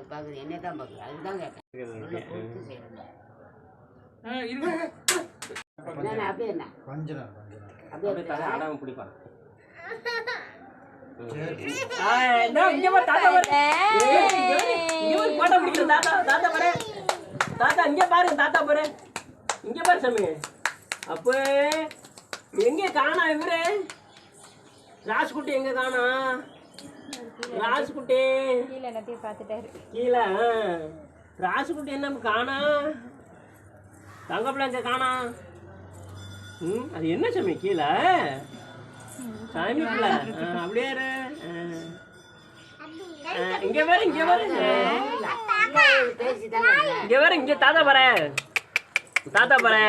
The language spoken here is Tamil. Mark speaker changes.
Speaker 1: பாக்குது என்னதான் பாக்குது அதுதான் கேட்டேன். அப்படியே என்ன அப்படியே பிடிப்பான். தாத்தா இங்க பாருங்க, தாத்தா பாரு, இங்க பாரு சாமி. அப்ப எங்க காணா இவரு ராஜ்குட்டி, எங்க காணா ராஜ்குட்டி? கீழே ராஜ்குட்டி என்ன காணா? தங்கப்பிள்ள எங்க காணா? அது என்ன சாமி கீழே சாமி பிள்ளை? அப்படியே இங்க பாரு, இங்க பாரு, இங்க பாரு, இங்க தாத்தா பாரு, தாத்தா பாரு.